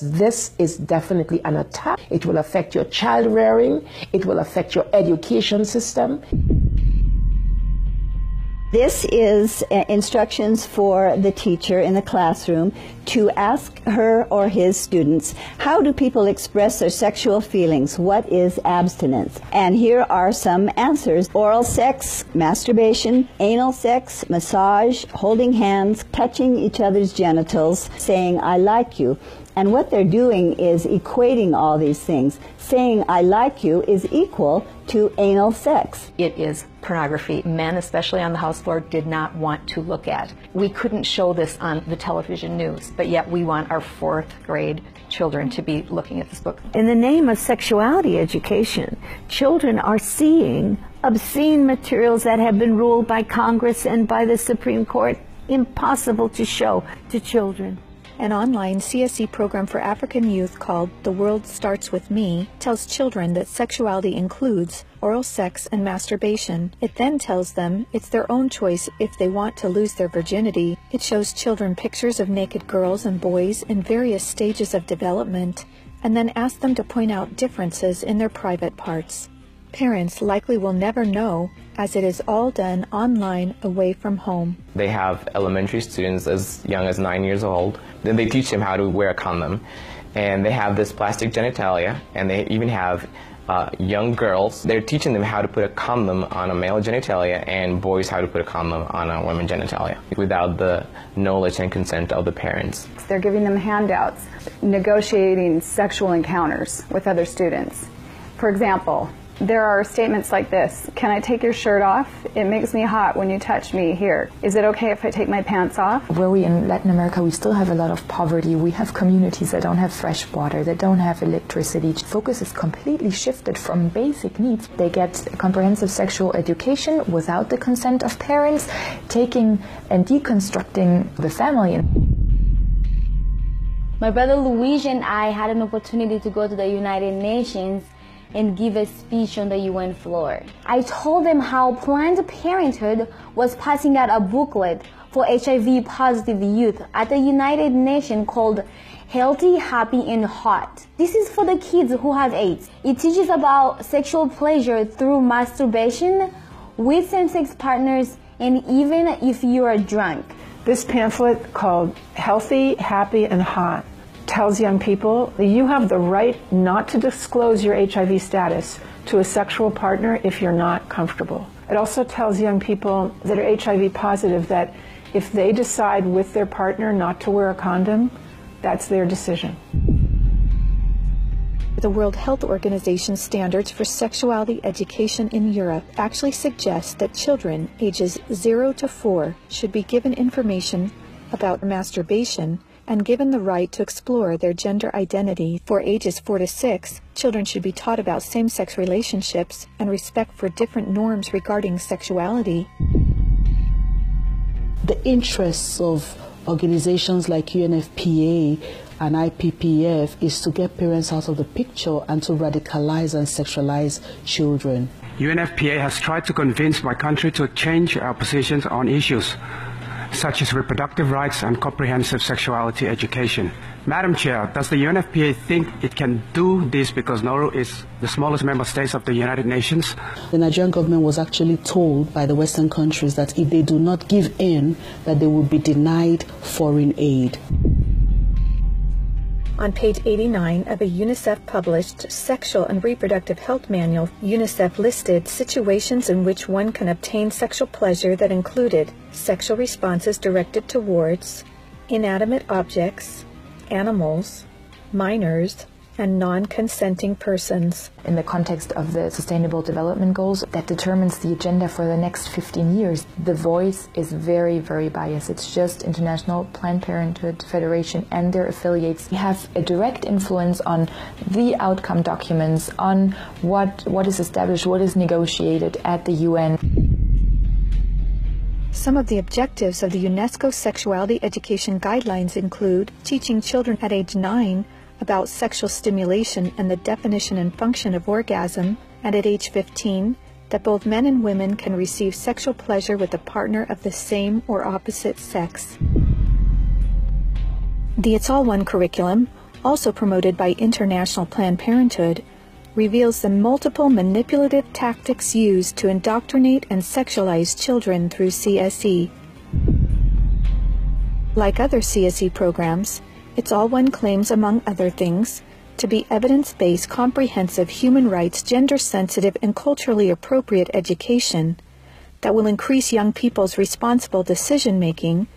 This is definitely an attack. It will affect your child rearing. It will affect your education system. This is instructions for the teacher in the classroom to ask her or his students, how do people express their sexual feelings? What is abstinence? And here are some answers. Oral sex, masturbation, anal sex, massage, holding hands, touching each other's genitals, saying, I like you. And what they're doing is equating all these things. Saying, I like you is equal to anal sex. It is pornography men, especially on the House floor, did not want to look at. We couldn't show this on the television news, but yet we want our 4th grade children to be looking at this book. In the name of sexuality education, children are seeing obscene materials that have been ruled by Congress and by the Supreme Court impossible to show to children. An online CSE program for African youth called The World Starts With Me tells children that sexuality includes oral sex and masturbation. It then tells them it's their own choice if they want to lose their virginity. It shows children pictures of naked girls and boys in various stages of development, and then asks them to point out differences in their private parts. Parents likely will never know, as it is all done online away from home. They have elementary students as young as 9 years old. Then they teach them how to wear a condom. And they have this plastic genitalia, and they even have young girls. They're teaching them how to put a condom on a male genitalia and boys how to put a condom on a women's genitalia without the knowledge and consent of the parents. They're giving them handouts, negotiating sexual encounters with other students. For example, there are statements like this: can I take your shirt off? It makes me hot when you touch me here. Is it okay if I take my pants off? Where we in Latin America, we still have a lot of poverty. We have communities that don't have fresh water, that don't have electricity. Focus is completely shifted from basic needs. They get comprehensive sexual education without the consent of parents, taking and deconstructing the family. My brother Luigi and I had an opportunity to go to the United Nations and give a speech on the UN floor. I told them how Planned Parenthood was passing out a booklet for HIV-positive youth at the United Nations called Healthy, Happy, and Hot. This is for the kids who have AIDS. It teaches about sexual pleasure through masturbation, with same-sex partners, and even if you are drunk. This pamphlet called Healthy, Happy, and Hot tells young people that you have the right not to disclose your HIV status to a sexual partner if you're not comfortable. It also tells young people that are HIV positive that if they decide with their partner not to wear a condom, that's their decision. The World Health Organization standards for sexuality education in Europe actually suggest that children ages 0 to 4 should be given information about masturbation and given the right to explore their gender identity. For ages 4 to 6, children should be taught about same-sex relationships and respect for different norms regarding sexuality. The interests of organizations like UNFPA and IPPF is to get parents out of the picture and to radicalize and sexualize children. UNFPA has tried to convince my country to change our positions on issues such as reproductive rights and comprehensive sexuality education. Madam Chair, does the UNFPA think it can do this because Nauru is the smallest member state of the United Nations? The Nigerian government was actually told by the Western countries that if they do not give in, that they will be denied foreign aid. On page 89 of a UNICEF-published Sexual and Reproductive Health Manual, UNICEF listed situations in which one can obtain sexual pleasure that included sexual responses directed towards inanimate objects, animals, minors, and non-consenting persons. In the context of the Sustainable Development Goals that determines the agenda for the next 15 years, the voice is very, very biased. It's just International Planned Parenthood Federation and their affiliates have a direct influence on the outcome documents, on what is established, what is negotiated at the UN. Some of the objectives of the UNESCO Sexuality Education Guidelines include teaching children at age 9 about sexual stimulation and the definition and function of orgasm, and at age 15, that both men and women can receive sexual pleasure with a partner of the same or opposite sex. The It's All One curriculum also promoted by International Planned Parenthood, reveals the multiple manipulative tactics used to indoctrinate and sexualize children through CSE. Like other CSE programs, It's All One claims, among other things, to be evidence-based, comprehensive, human rights, gender-sensitive, and culturally appropriate education that will increase young people's responsible decision-making,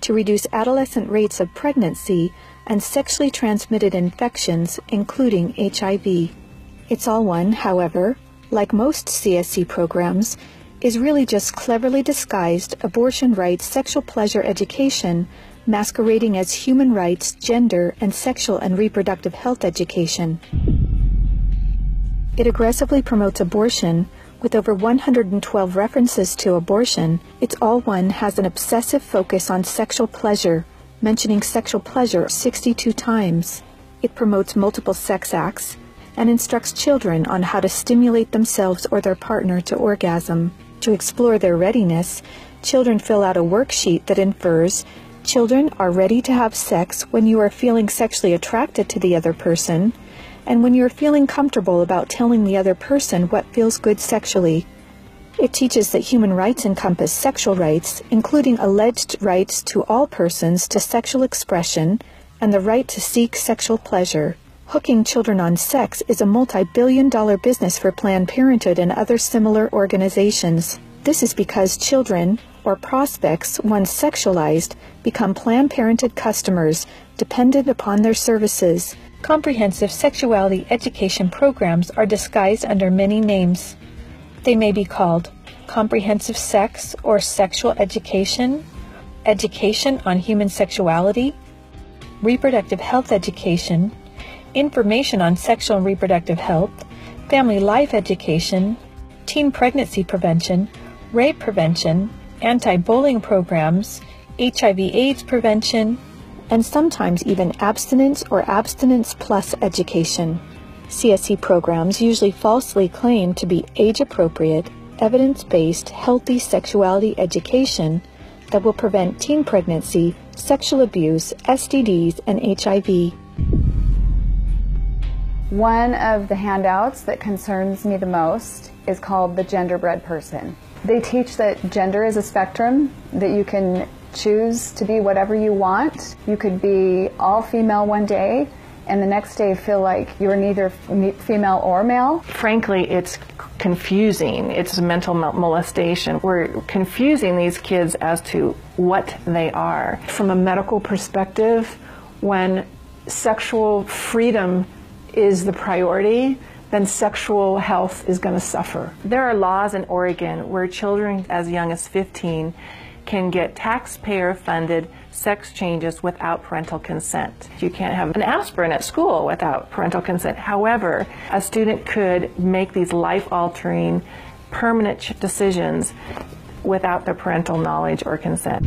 to reduce adolescent rates of pregnancy and sexually transmitted infections, including HIV. It's All One, however, like most CSE programs, is really just cleverly disguised abortion rights, sexual pleasure education, masquerading as human rights, gender, and sexual and reproductive health education. It aggressively promotes abortion. With over 112 references to abortion, It's All One has an obsessive focus on sexual pleasure, mentioning sexual pleasure 62 times. It promotes multiple sex acts and instructs children on how to stimulate themselves or their partner to orgasm. To explore their readiness, children fill out a worksheet that infers children are ready to have sex when you are feeling sexually attracted to the other person, and when you're feeling comfortable about telling the other person what feels good sexually. It teaches that human rights encompass sexual rights, including alleged rights to all persons to sexual expression and the right to seek sexual pleasure. Hooking children on sex is a multi-billion-dollar business for Planned Parenthood and other similar organizations. This is because children, or prospects, once sexualized, become Planned Parenthood customers, dependent upon their services. Comprehensive sexuality education programs are disguised under many names. They may be called comprehensive sex or sexual education, education on human sexuality, reproductive health education, information on sexual and reproductive health, family life education, teen pregnancy prevention, rape prevention, anti-bullying programs, HIV/AIDS prevention, and sometimes even abstinence or abstinence plus education. CSE programs usually falsely claim to be age-appropriate, evidence-based, healthy sexuality education that will prevent teen pregnancy, sexual abuse, STDs, and HIV. One of the handouts that concerns me the most is called the Genderbread Person. They teach that gender is a spectrum, that you can choose to be whatever you want. You could be all female one day and the next day feel like you're neither female or male. Frankly, it's confusing. It's mental molestation. We're confusing these kids as to what they are. From a medical perspective, when sexual freedom is the priority, then sexual health is going to suffer. There are laws in Oregon where children as young as 15 can get taxpayer-funded sex changes without parental consent. You can't have an aspirin at school without parental consent. However, a student could make these life-altering, permanent decisions without their parental knowledge or consent.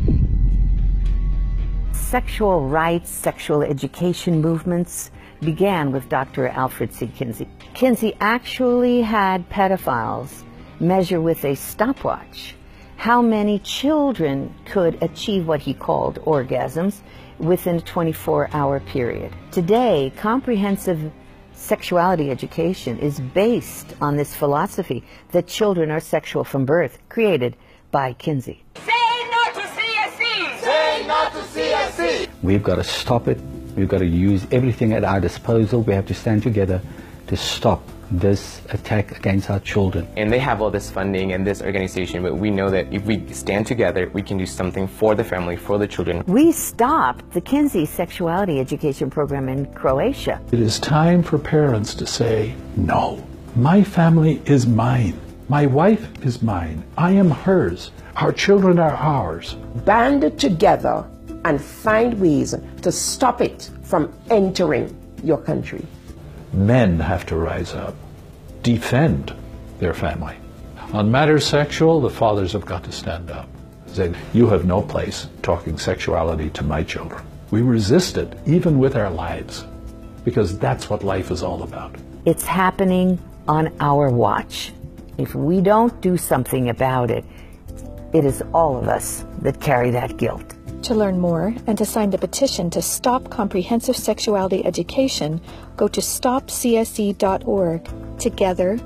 Sexual rights, sexual education movements began with Dr. Alfred C. Kinsey. Kinsey actually had pedophiles measure with a stopwatch how many children could achieve what he called orgasms within a 24-hour period. Today, comprehensive sexuality education is based on this philosophy that children are sexual from birth, created by Kinsey. Say no to CSE! Say no to CSE! We've got to stop it. We've got to use everything at our disposal. We have to stand together to stop this attack against our children. And they have all this funding and this organization, but we know that if we stand together, we can do something for the family, for the children. We stopped the Kinsey sexuality education program in Croatia. It is time for parents to say, no, my family is mine. My wife is mine. I am hers. Our children are ours. Band together and find ways to stop it from entering your country. Men have to rise up, defend their family. On matters sexual, the fathers have got to stand up. Say, you have no place talking sexuality to my children. We resist it, even with our lives, because that's what life is all about. It's happening on our watch. If we don't do something about it, it is all of us that carry that guilt. To learn more and to sign the petition to stop comprehensive sexuality education, go to stopcse.org. Together,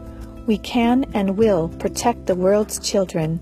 we can and will protect the world's children.